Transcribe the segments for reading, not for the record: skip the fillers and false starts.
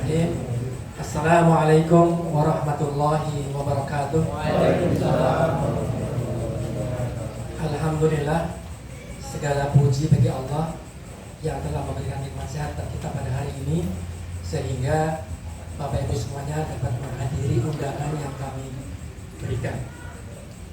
Bismillahirrahmanirrahim. Assalamualaikum warahmatullahi wabarakatuh. Waalaikumsalam. Alhamdulillah, segala puji bagi Allah yang telah memberikan nikmat sehat kita pada hari ini, sehingga Bapak Ibu semuanya dapat menghadiri undangan yang kami berikan.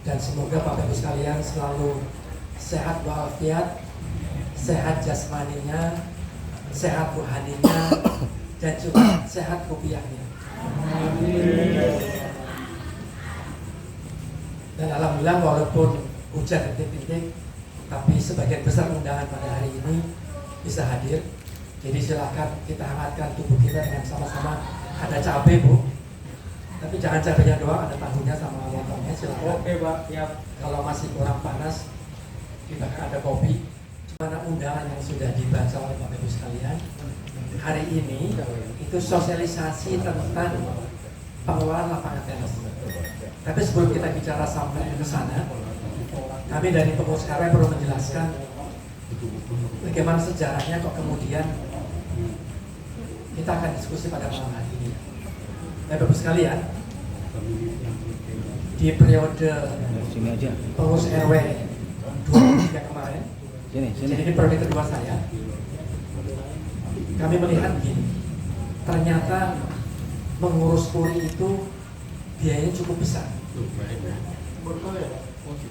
Dan semoga Bapak Ibu sekalian selalu sehat walafiat, sehat jasmaninya, sehat rohaninya, dan juga sehat rupiahnya. Dan alhamdulillah walaupun hujan rintik-rintik, tapi sebagian besar undangan pada hari ini bisa hadir. Jadi silakan kita hangatkan tubuh kita dengan sama-sama. Ada cabai, Bu, tapi jangan cabainya doang, ada tahunya sama lontongnya. Silakan. Oke, Pak. Ya. Kalau masih kurang panas, kita ada kopi. Mana undangan yang sudah dibaca oleh Bapak Ibu sekalian hari ini itu sosialisasi tentang pengelolaan lapangan tenis. Tapi sebelum kita bicara sampai ke sana, kami dari pengurus RW perlu menjelaskan bagaimana sejarahnya kok kemudian kita akan diskusi pada malam hari ini. Bapak Ibu sekalian, di periode pengurus RW 23 kemarin, jadi ini periode kedua saya, kami melihat begini, ternyata mengurus puri itu biayanya cukup besar.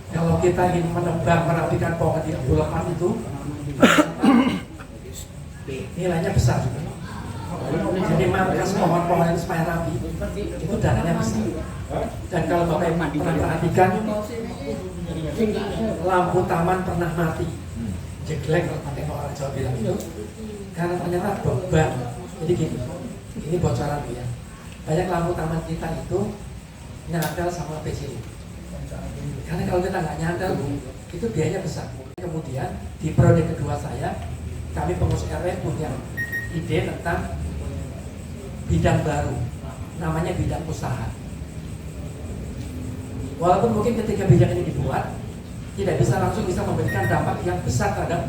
Kalau kita ingin menebang, merapikan pohon di Abdul Rahman itu nilainya besar juga. Jadi mangkas pohon-pohon yang supaya rapi itu dananya besar. Dan kalau Bapak Ibu pernah perhatikan, lampu taman pernah mati, jeglek kalau orang Jawa bilang itu, karena ternyata beban. Jadi gini, ini bocoran ya. Banyak lampu taman kita itu nyadal sama PCU. Karena kalau kita nggak nyadal, itu biayanya besar. Kemudian di periode kedua saya, kami pengurus RW punya ide tentang bidang baru, namanya bidang usaha. Walaupun mungkin ketika bidang ini dibuat, tidak bisa langsung memberikan dampak yang besar terhadap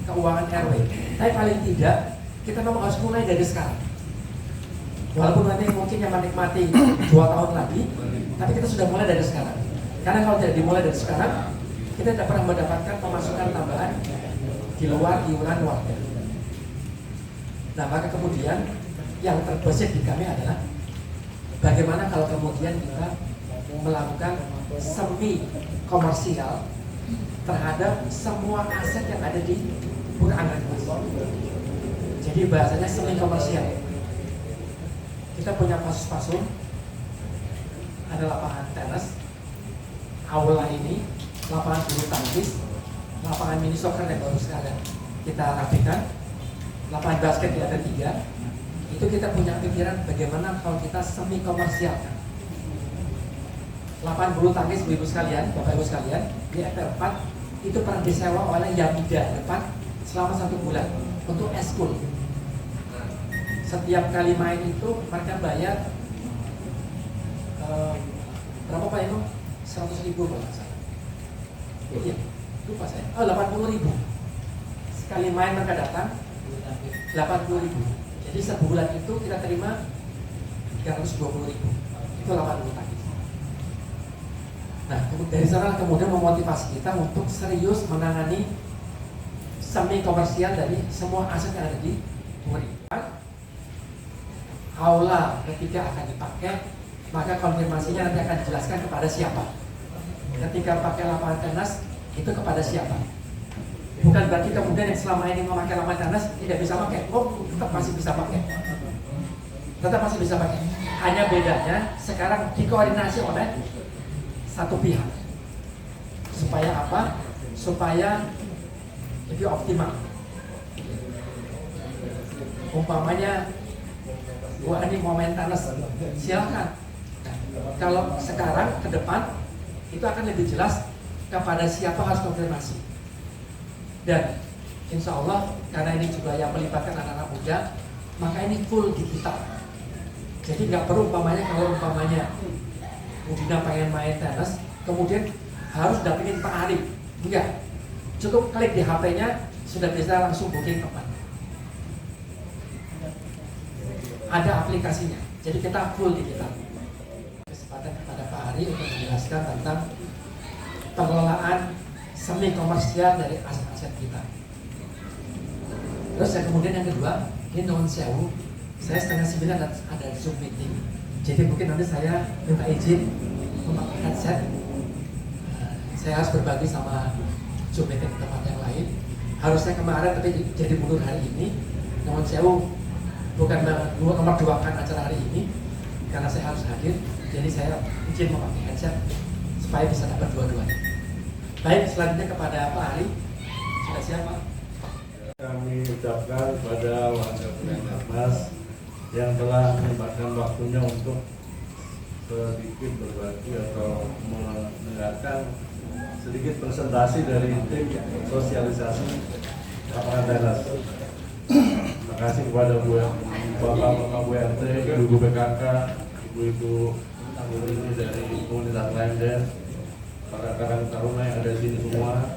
keuangan RW. Tapi paling tidak, kita memang harus mulai dari sekarang. Walaupun nanti mungkin yang menikmati 2 tahun lagi, tapi kita sudah mulai dari sekarang. Karena kalau tidak dimulai dari sekarang, kita tidak pernah mendapatkan pemasukan tambahan di luar iuran warga. Nah, maka kemudian yang terbesit di kami adalah bagaimana kalau kemudian kita melakukan semi komersial terhadap semua aset yang ada di Pura Anggrek Mas. Jadi bahasanya semi komersial. Kita punya pasus-pasun, ada lapangan tenis, aula ini, lapangan bulu tangkis, lapangan mini soccer yang baru sekalian kita rapikan, lapangan basket di lantai 3. Itu kita punya pikiran bagaimana kalau kita semi komersialkan. Lapangan bulu tangkis Ibu sekalian, Bapak Ibu sekalian, di FP4 itu pernah disewa oleh Yamida depan selama 1 bulan untuk eskul. Setiap kali main itu mereka bayar berapa Pak itu? 100.000 kalau nggak salah. Iya, lupa saya. 80.000. Sekali main mereka datang 80.000. Jadi sebulan itu kita terima 320.000. Itu 80 tangkis. Nah, dari sana kemudian memotivasi kita untuk serius menangani semi komersial dari semua aset yang ada di Puri. Aula ketika akan dipakai, maka konfirmasinya nanti akan dijelaskan kepada siapa. Ketika pakai lapangan tenis, itu kepada siapa. Bukan berarti kemudian yang selama ini memakai lapangan tenis tidak bisa pakai. Oh, tetap masih bisa pakai. Tetap masih bisa pakai. Hanya bedanya sekarang dikoordinasi oleh satu pihak. Supaya apa? Supaya lebih optimal. Umpamanya, wah ini mau main tenis, silakan. Kalau sekarang ke depan itu akan lebih jelas kepada siapa harus konfirmasi. Dan insya Allah karena ini juga yang melibatkan anak-anak muda, maka ini full digital. Jadi nggak perlu kalau umpamanya Budina pengen main tenis, kemudian harus dapetin Pak Arif. Enggak, cukup klik di HP-nya sudah bisa langsung booking tempat. ada aplikasinya. Jadi kita full digital. Kesempatan kepada Pak Ari untuk menjelaskan tentang pengelolaan semi komersial dari aset-aset kita. Terus yang kemudian yang kedua, ini non sewu, saya 8:30 ada Zoom meeting. Jadi mungkin nanti saya minta izin memakai headset. Saya harus berbagi sama Zoom meeting di tempat yang lain. Harusnya kemarin tapi jadi mundur hari ini. Non sewu bukan nomor 2 kan acara hari ini karena saya harus hadir. Jadi saya izin memakai headset supaya bisa dapat dua-duanya. Baik, selanjutnya kepada Pak Ari. Sudah siap, Pak? Kami ucapkan kepada warga Puskesmas yang telah menyempatkan waktunya untuk sedikit berbagi atau mendengarkan sedikit presentasi dari tim sosialisasi lapangan tenis. Terima kasih kepada Bapak-Bapak BRT, Ibu BKK, Ibu-Ibu ini dari komunitas line dance, para rekan taruna yang ada di sini semua.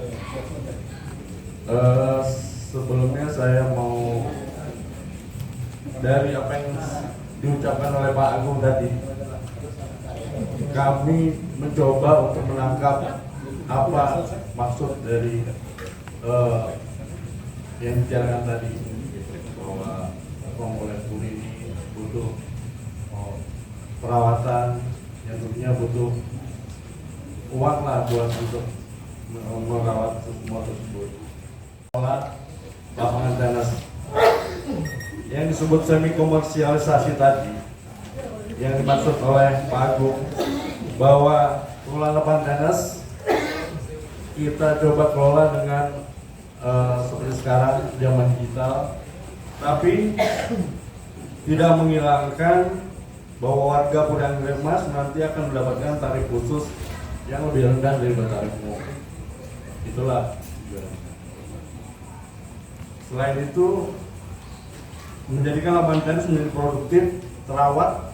Sebelumnya saya mau dari apa yang diucapkan oleh Pak Agung tadi, kami mencoba untuk menangkap apa maksud dari yang dibicarakan tadi, bahwa komponen kulit ini butuh perawatan yang tentunya butuh uang lah buat untuk merawat semua tersebut. Lapangan tenis yang disebut semi komersialisasi tadi, yang dimaksud oleh Pak Agung, bahwa pengelolaan lapangan tenis kita coba kelola dengan seperti sekarang zaman digital, tapi tidak menghilangkan bahwa warga Pudang Mas nanti akan mendapatkan tarif khusus yang lebih rendah dari tarif umum. Itulah. Selain itu, menjadikan lapangan tenis menjadi produktif, terawat,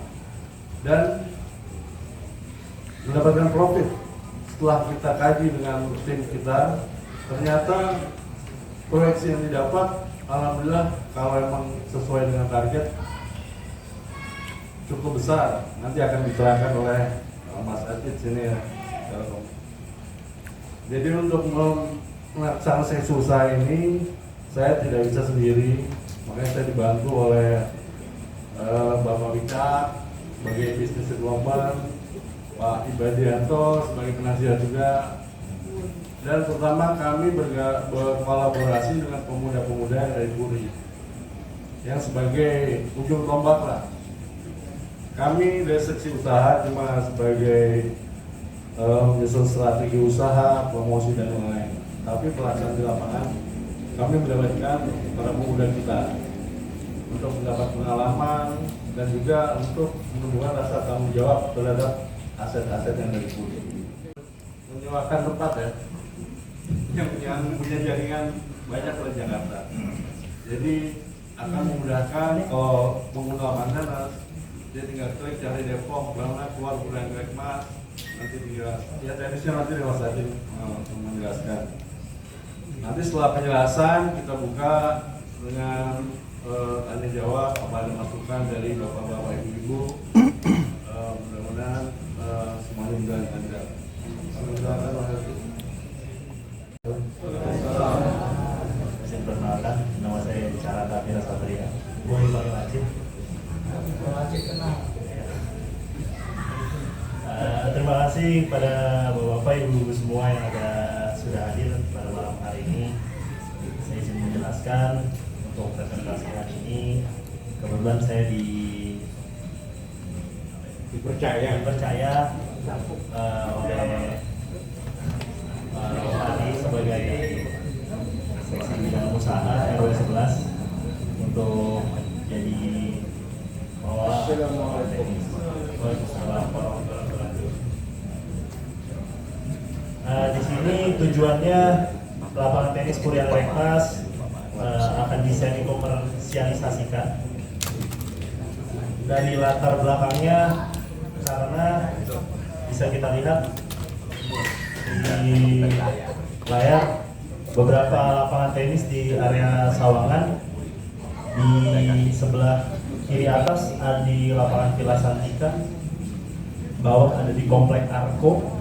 dan mendapatkan profit. Setelah kita kaji dengan tim kita, ternyata proyeksi yang didapat, alhamdulillah kalau emang sesuai dengan target, cukup besar. Nanti akan diterangkan oleh Mas Adit sini ya. Jadi untuk melaksanakan susah ini, saya tidak bisa sendiri, makanya saya dibantu oleh Bapak Wika sebagai bisnis development, Pak Ibadianto sebagai penasihat juga, dan pertama kami berkolaborasi dengan pemuda-pemuda dari Puri yang sebagai ujung tombak lah. Kami dari seksi usaha cuma sebagai menyusun strategi usaha, promosi dan lain-lain, tapi pelaksanaan di lapangan kami mendapatkan para pemuda kita untuk mendapat pengalaman dan juga untuk menumbuhkan rasa tanggung jawab terhadap aset-aset yang dari Puri. Menyewakan tempat ya, yang punya jaringan banyak di Jakarta. Jadi akan memudahkan kalau menggunakan tenis, dia tinggal klik cari Depok, banget keluar Pudang Mas, nanti tinggal ya tenisnya nanti Mas Adin menjelaskan. Nanti setelah penjelasan kita buka dengan tanya jawab, apa ada masukan dari bapak-bapak ibu-ibu. Mudah-mudahan semuanya menjalankan jalan. Saya perkenalkan, nama saya Carata Pira Satria. Boleh pakai wajib. Wajib kenal. Terima kasih pada bapak-bapak, ibu-ibu semua yang sudah hadir pada malam hari ini. Saya izin menjelaskan untuk presentasi hari ini. Kebetulan saya dipercaya oleh Ari sebagai seksi bidang usaha RW 11 untuk jadi pengelola teknis. Di sini tujuannya lapangan tenis Purian Rekmas akan diseni komersialisasikan. Dari latar belakangnya, karena bisa kita lihat di layar beberapa lapangan tenis di area Sawangan di sebelah kiri atas ada di lapangan Villa Santika, bawah ada di Komplek Arko,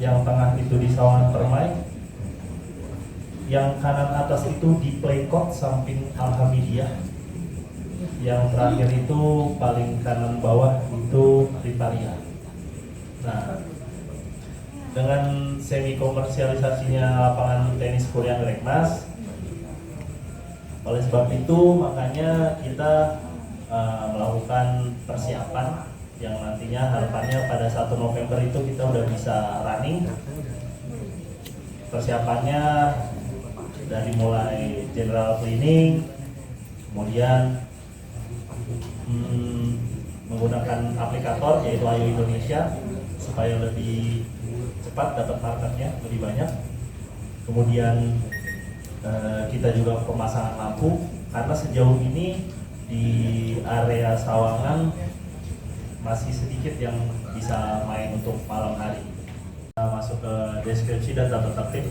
yang tengah itu di Sawangan Permai, yang kanan atas itu di Playcourt samping Alhamidiyah, yang terakhir itu paling kanan bawah itu Riparia. Nah, dengan semi komersialisasinya lapangan tenis Puriang Rekmas, oleh sebab itu makanya kita melakukan persiapan yang nantinya harapannya pada 1 November itu kita udah bisa running. Persiapannya dari mulai general cleaning, kemudian menggunakan aplikator yaitu Ayo Indonesia supaya lebih cepat dapat marketnya lebih banyak. Kemudian kita juga pemasangan lampu, karena sejauh ini di area Sawangan masih sedikit yang bisa main untuk malam hari. Kita masuk ke deskripsi dan tata tertib.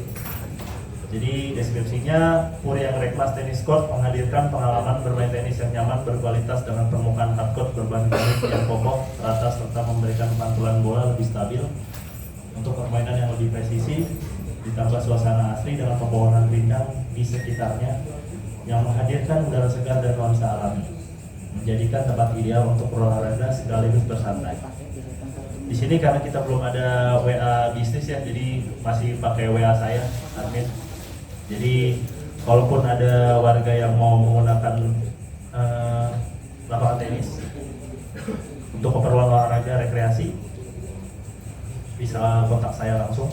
Jadi deskripsinya, Puriang Rekmas Tennis Court menghadirkan pengalaman bermain tenis yang nyaman, berkualitas dengan permukaan hardcourt berbahan keramik yang kokoh, rata serta memberikan pantulan bola lebih stabil untuk permainan yang lebih presisi, ditambah suasana asri dengan pepohonan rindang di sekitarnya yang menghadirkan udara segar dan nuansa alami, menjadikan tempat ideal untuk berolahraga sekaligus bersantai. Di sini karena kita belum ada WA bisnis ya, jadi masih pakai WA saya, admin. Jadi kalaupun ada warga yang mau menggunakan lapangan tenis untuk keperluan olahraga rekreasi, bisa kontak saya langsung.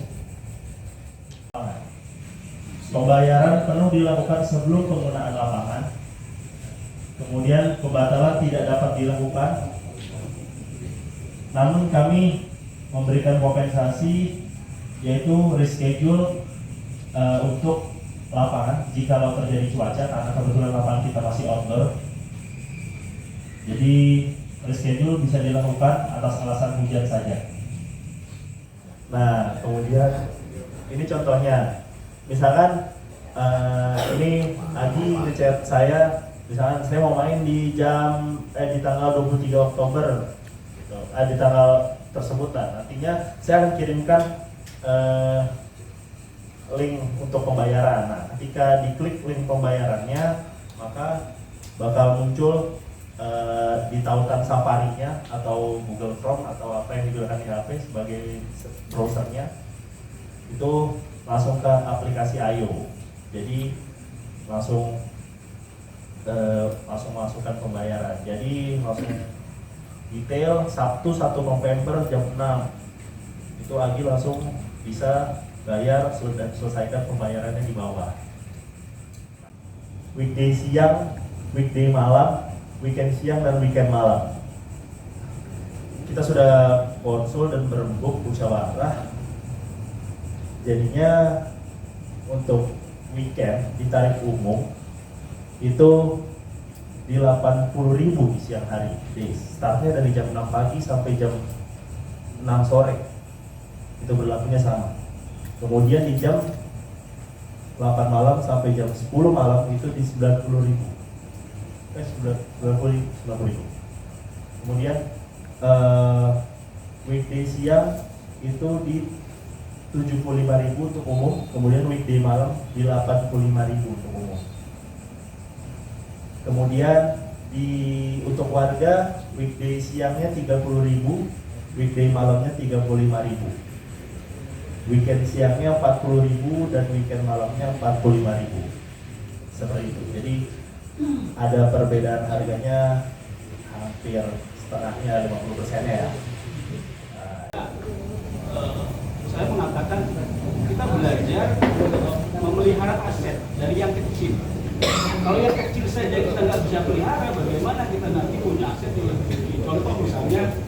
Pembayaran penuh dilakukan sebelum penggunaan lapangan. Kemudian pembatalan tidak dapat dilakukan. Namun kami memberikan kompensasi, yaitu reschedule untuk lapangan jika terjadi cuaca, karena kebetulan lapangan kita masih outdoor. Jadi reschedule bisa dilakukan atas alasan hujan saja. Nah, kemudian ini contohnya. Misalkan ini Adi ngechat saya, misalkan saya mau main di tanggal 23 Oktober gitu. Di tanggal tersebut, nantinya saya akan kirimkan link untuk pembayaran. Nah, ketika diklik link pembayarannya, maka bakal muncul di tautan Safari-nya atau Google Chrome atau apa yang digunakan di HP sebagai browsernya, itu langsung ke aplikasi Ayo. Jadi langsung masukkan pembayaran. Jadi langsung detail Sabtu 1 November jam 6 itu Agi langsung bisa bayar dan selesaikan pembayarannya di bawah. Weekday siang, weekday malam, weekend siang dan weekend malam. Kita sudah konsul dan berembuk musyawarah. Jadinya untuk weekend di tarif umum itu di 80.000 di siang hari. Startnya dari jam 6 pagi sampai jam 6 sore. Itu berlakunya sama. Kemudian di jam 8 malam sampai jam 10 malam itu di 90.000. 90.000. Kemudian weekday siang itu di 75.000 untuk umum, kemudian weekday malam di 85.000 untuk umum. Kemudian untuk warga weekday siangnya 30.000, weekday malamnya 35.000. Weekend siangnya 40.000 dan weekend malamnya 45.000. Seperti itu. Jadi ada perbedaan harganya hampir setengahnya, 50%-nya ya. Saya mengatakan kita belajar memelihara aset dari yang kecil. Kalau yang kecil saja kita nggak bisa pelihara, bagaimana kita nanti punya aset yang lebih tinggi? Contoh misalnya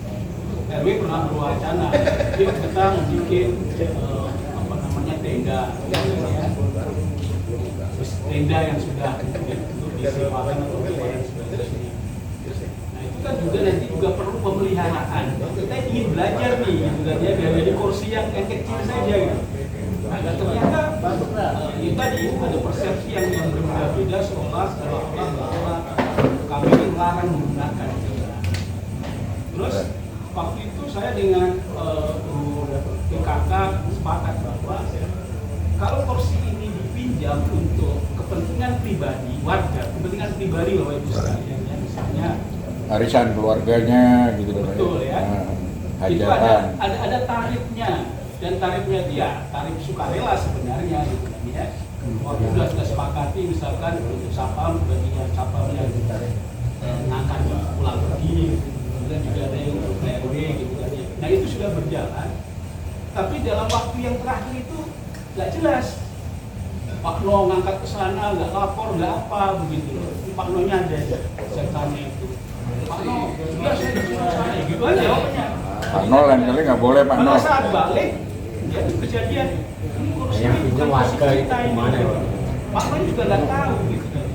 RW pernah berwacana, kita bikin tenda, tenda yang sudah disewakan atau sebagainya. Nah itu kan juga nanti juga perlu pemeliharaan. Kita ingin belajar nih, gitu kan ya, biar jadi kursi yang kecil saja gitu. Nah ternyata itu tadi ada persepsi yang berbeda-beda sekolah bahwa kami terlarang menggunakan. Terus waktu itu saya dengan PKK sepakat bahwa kalau kursi ini dipinjam untuk kepentingan pribadi warga, kepentingan pribadi Bapak Ibu sekalian, ya, misalnya Arisan keluarganya gitu loh. betul ya. Itu Hajatan. ada tarifnya, dan tarifnya dia tarif sukarela sebenarnya gitu kan ya. Waktu sudah sepakati misalkan untuk sapam bagi yang sapamnya akan pulang pergi, kemudian juga ada yang untuk PRW gitu kan ya. Nah itu sudah berjalan, tapi dalam waktu yang terakhir itu nggak jelas. Pak No ngangkat ke sana, nggak lapor, nggak apa begitu loh. Pak No-nya ada, saya tanya itu. Pak No, sudah saya disuruh sana, gitu aja jawabannya. Pak No lain kali nggak boleh Pak No. Pada saat balik, ya itu kejadian. Ini kursi ini bukan kursi kita ini. Pak No juga nggak tahu gitu kan.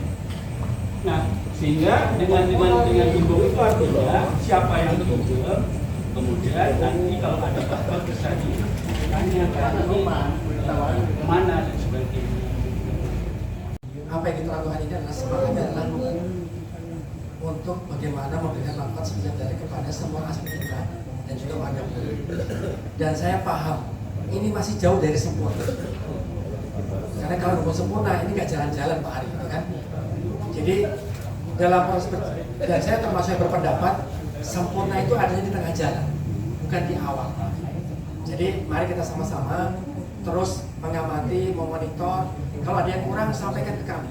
Nah, sehingga dengan himbau itu artinya siapa yang pinjam, kemudian nanti kalau ada apa bisa ditanyakan ini mana dan sebagainya. Apa yang kita lakukan ini adalah semangatnya adalah untuk bagaimana memberikan manfaat sebesar dari kepada semua aspek kita dan juga warga. Dan saya paham ini masih jauh dari sempurna. Karena kalau mau sempurna ini nggak jalan-jalan Pak Ari, gitu kan? Jadi dalam proses dan saya termasuk yang berpendapat sempurna itu adanya di tengah jalan, bukan di awal. Jadi mari kita sama-sama terus mengamati, memonitor. Kalau ada yang kurang sampaikan ke kami.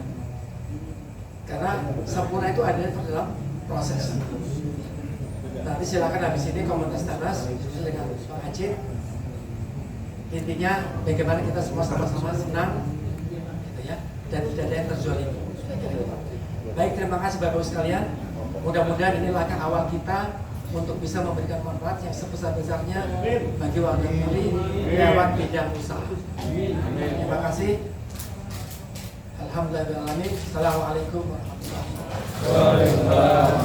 Karena sempurna itu ada dalam proses. Nanti silakan habis ini komunitas Tanas dengan Pak Aceh. Intinya bagaimana kita semua sama-sama senang, gitu ya, dan tidak ada yang terzolimi. Baik, terima kasih Bapak Ibu sekalian. Mudah-mudahan ini langkah awal kita untuk bisa memberikan manfaat yang sebesar-besarnya bagi warga Bali lewat bidang usaha. Terima kasih. Alhamdulillahirrahmanirrahim. Assalamualaikum warahmatullahi wabarakatuh.